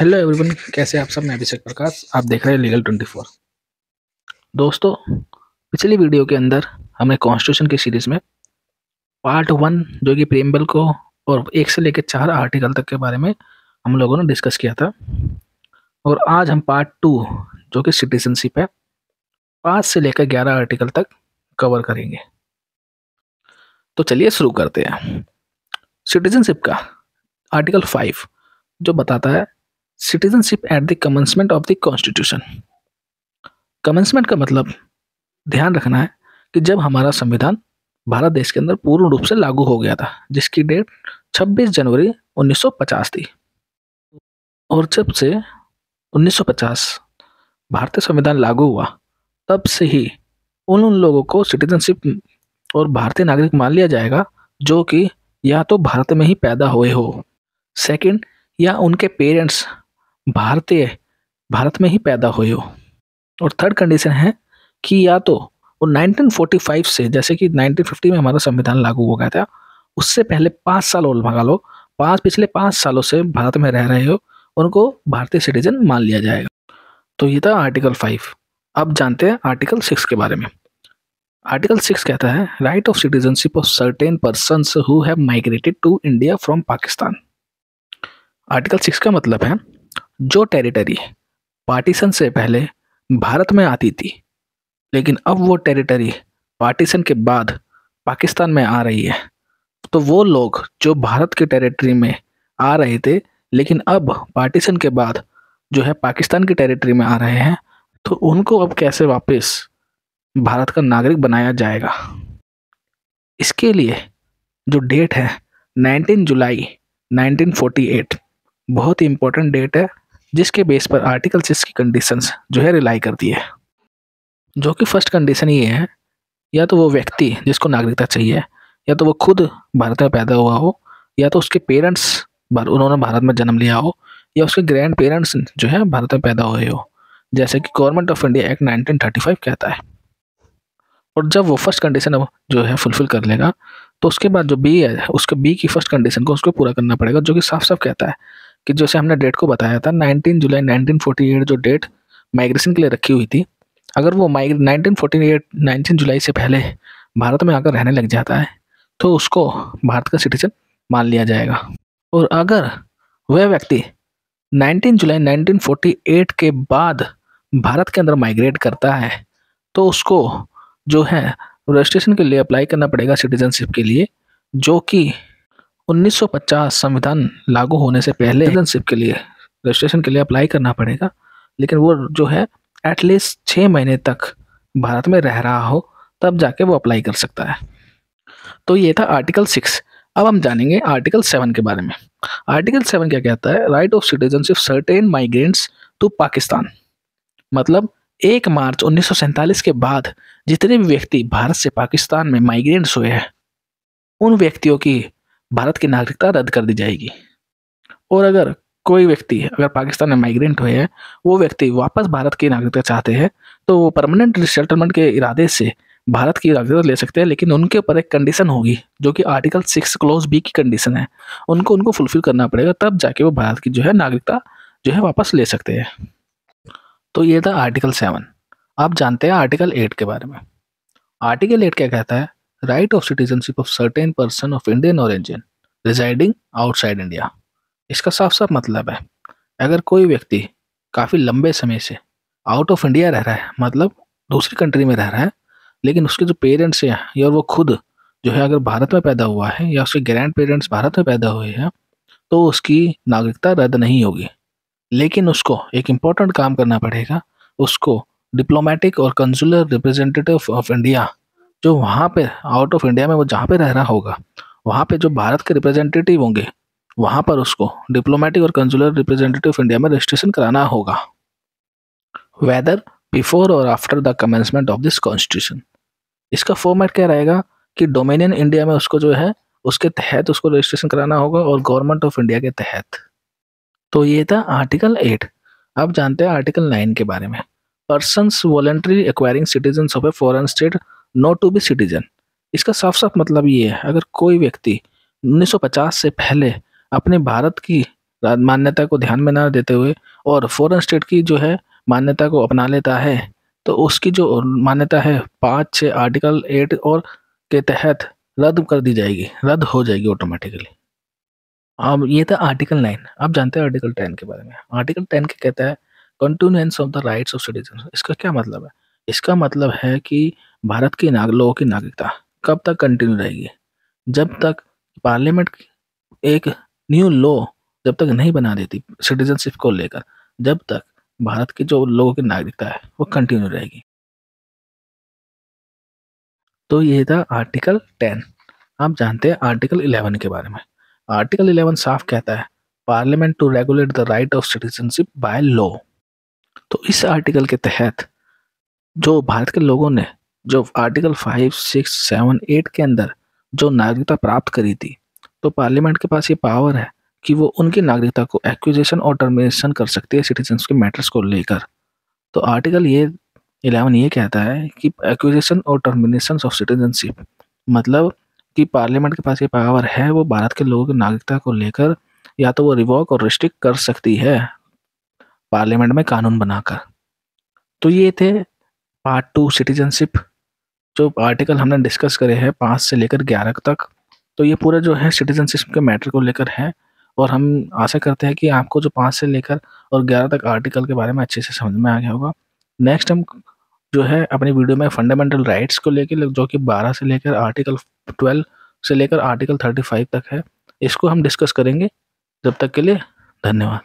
Hello everyone, कैसे आप सब। मैं अभिषेक प्रकाश, आप देख रहे हैं लीगल 24। दोस्तों, पिछली वीडियो के अंदर हमने कॉन्स्टिट्यूशन की सीरीज में पार्ट 1 जो कि प्रीएम्बल को और 1 से लेकर 4 आर्टिकल तक के बारे में हम लोगों ने डिस्कस किया था। और आज हम पार्ट 2 जो कि सिटीजनशिप है, 5 से लेकर 11 आर्टिकल तक कवर करेंगे। तो चलिए शुरू करते हैं। सिटीजनशिप का आर्टिकल 5 जो बताता है citizenship at the commencement of the constitution. Commencement का मतलब ध्यान रखना है कि जब हमारा संविधान भारत देश के अंदर पूर्ण रूप से लागू हो गया था, जिसकी डेट 26 जनवरी 1950 थी। और जब से 1950 भारतीय संविधान लागू हुआ, तब से ही उन लोगों को सिटीजनशिप और भारतीय नागरिक मान लिया जाएगा जो कि या तो भारत में ही पैदा हुए हो, सेकंड, या उनके पेरेंट्स भारत में ही पैदा हुए हो, और थर्ड कंडीशन है कि या तो वो 1945 से, जैसे कि 1950 में हमारा संविधान लागू हो गया था, उससे पहले 5 साल और भगा लो, पिछले 5 सालों से भारत में रह रहे हो, उनको भारतीय सिटीजन मान लिया जाएगा। तो ये था आर्टिकल 5। अब जानते हैं आर्टिकल 6 के बारे में। आर्टिकल 6 कहता है right of citizenship of certain persons who have migrated to India from Pakistan. Article 6 का मतलब है जो टेरिटरी पार्टीशन से पहले भारत में आती थी, लेकिन अब वो टेरिटरी पार्टीशन के बाद पाकिस्तान में आ रही है, तो वो लोग जो भारत के टेरिटरी में आ रहे थे लेकिन अब पार्टीशन के बाद जो है पाकिस्तान की टेरिटरी में आ रहे हैं, तो उनको अब कैसे वापस भारत का नागरिक बनाया जाएगा। इसके लिए जो डेट है 19 जुलाई 1948 बहुत ही इंपॉर्टेंट डेट है, जिसके बेस पर आर्टिकल 6 की कंडीशंस जो है रिलाई करती है। जो कि फर्स्ट कंडीशन ये है, या तो वो व्यक्ति जिसको नागरिकता चाहिए, या तो वो खुद भारत में पैदा हुआ हो, या तो उसके पेरेंट्स उन्होंने भारत में जन्म लिया हो, या उसके ग्रैंड पेरेंट्स जो है भारत में पैदा हुए हो, जैसे कि गवर्नमेंट ऑफ इंडिया एक्ट 1935 कहता है। और जब वो फर्स्ट कंडीशन जो है फुलफिल कर लेगा, तो उसके बाद जो बी है, उसके बी की फर्स्ट कंडीशन को उसको पूरा करना पड़ेगा, जो कि साफ साफ कहता है कि जैसे हमने डेट को बताया था 19 जुलाई 1948 जो डेट माइग्रेशन के लिए रखी हुई थी, अगर वो 19 जुलाई से पहले भारत में आकर रहने लग जाता है तो उसको भारत का सिटीजन मान लिया जाएगा। और अगर वह व्यक्ति 19 जुलाई 1948 के बाद भारत के अंदर माइग्रेट करता है, तो उसको जो है रजिस्ट्रेशन के लिए अप्लाई करना पड़ेगा सिटीजनशिप के लिए, जो कि 1950 संविधान लागू होने से पहले सिटीजनशिप के लिए रजिस्ट्रेशन के लिए अप्लाई करना पड़ेगा, लेकिन वो जो है एटलीस्ट 6 महीने तक भारत में रह रहा हो, तब जाके वो अप्लाई कर सकता है। तो ये था आर्टिकल 6। अब हम जानेंगे आर्टिकल 7 के बारे में। आर्टिकल 7 क्या कहता है? Right of citizenship certain migrants to Pakistan. मतलब 1 मार्च 1947 के बाद जितने भी व्यक्ति भारत से पाकिस्तान में माइग्रेंट्स हुए हैं, उन व्यक्तियों की भारत की नागरिकता रद्द कर दी जाएगी। और अगर कोई व्यक्ति अगर पाकिस्तान में माइग्रेंट हुए हैं, वो व्यक्ति वापस भारत की नागरिकता चाहते हैं, तो वो परमानेंट रिसेटलमेंट के इरादे से भारत की नागरिकता ले सकते हैं, लेकिन उनके ऊपर एक कंडीशन होगी, जो कि आर्टिकल 6 क्लोज बी की कंडीशन है। उनको फुलफिल करना पड़ेगा, तब जाके वो भारत की जो है नागरिकता जो है वापस ले सकते हैं। तो ये था आर्टिकल 7। अब जानते हैं आर्टिकल 8 के बारे में। आर्टिकल 8 क्या कहता है? Right of citizenship of certain person of Indian origin residing outside India. इसका साफ साफ मतलब है, अगर कोई व्यक्ति काफ़ी लंबे समय से आउट ऑफ इंडिया रह रहा है, मतलब दूसरी कंट्री में रह रहा है, लेकिन उसके जो पेरेंट्स हैं या वो खुद जो है अगर भारत में पैदा हुआ है, या उसके ग्रैंड पेरेंट्स भारत में पैदा हुए हैं, तो उसकी नागरिकता रद्द नहीं होगी। लेकिन उसको एक इम्पोर्टेंट काम करना पड़ेगा, उसको डिप्लोमेटिक और कंसुलर रिप्रेजेंटेटिव ऑफ इंडिया, जो वहाँ पे आउट ऑफ इंडिया में वो जहाँ पे रह रहा होगा, वहाँ पे जो भारत के रिप्रेजेंटेटिव होंगे, वहाँ पर उसको डिप्लोमेटिक और कंसुलर रिप्रेजेंटेटिव ऑफ इंडिया में रजिस्ट्रेशन कराना होगा, वेदर बिफोर और after the commencement of this constitution. इसका फॉर्मेट क्या रहेगा कि डोमिनियन इंडिया में उसको जो है उसके तहत उसको रजिस्ट्रेशन कराना होगा, और गवर्नमेंट ऑफ इंडिया के तहत। तो ये था आर्टिकल 8। अब जानते हैं आर्टिकल 9 के बारे में। Persons voluntary acquiring citizen of a foreign state not to be citizen. इसका साफ साफ मतलब ये है, अगर कोई व्यक्ति 1950 से पहले अपने भारत की मान्यता को ध्यान में ना देते हुए और फॉरेन स्टेट की जो है मान्यता को अपना लेता है, तो उसकी जो मान्यता है 5-6 आर्टिकल 8 और के तहत रद्द कर दी जाएगी, रद्द हो जाएगी ऑटोमेटिकली। अब ये था आर्टिकल 9। अब जानते हैं आर्टिकल 10 के बारे में। आर्टिकल 10 क्या कहता है? Continuance of the rights of citizen. इसका क्या मतलब है? इसका मतलब है कि भारत के लोगों की नागरिकता कब तक कंटिन्यू रहेगी? जब तक पार्लियामेंट एक न्यू लॉ जब तक नहीं बना देती सिटीजनशिप को लेकर, जब तक भारत की जो लोगों की नागरिकता है वो कंटिन्यू रहेगी। तो ये था आर्टिकल 10। आप जानते हैं आर्टिकल 11 के बारे में। आर्टिकल 11 साफ कहता है parliament to regulate the right of citizenship by law. तो इस आर्टिकल के तहत जो भारत के लोगों ने जो आर्टिकल 5, 6, 7, 8 के अंदर जो नागरिकता प्राप्त करी थी, तो पार्लियामेंट के पास ये पावर है कि वो उनकी नागरिकता को एक्विजिशन और टर्मिनेशन कर सकती है सिटीजन्स के मैटर्स को लेकर। तो आर्टिकल ये 11 ये कहता है कि एक्विजिशन और टर्मिनेशन ऑफ सिटीजनशिप, मतलब कि पार्लियामेंट के पास ये पावर है, वो भारत के लोगों की नागरिकता को लेकर या तो वो रिवॉक और रिस्ट्रिक्ट कर सकती है पार्लियामेंट में कानून बनाकर। तो ये थे पार्ट 2 सिटीजनशिप, जो आर्टिकल हमने डिस्कस करे हैं 5 से लेकर 11 तक। तो ये पूरा जो है सिटीजनशिप के मैटर को लेकर है, और हम आशा करते हैं कि आपको जो 5 से लेकर और 11 तक आर्टिकल के बारे में अच्छे से समझ में आ गया होगा। नेक्स्ट हम जो है अपनी वीडियो में फंडामेंटल राइट्स को लेकर, जो कि 12 से लेकर आर्टिकल 12 से लेकर आर्टिकल 35 तक है, इसको हम डिस्कस करेंगे। जब तक के लिए धन्यवाद।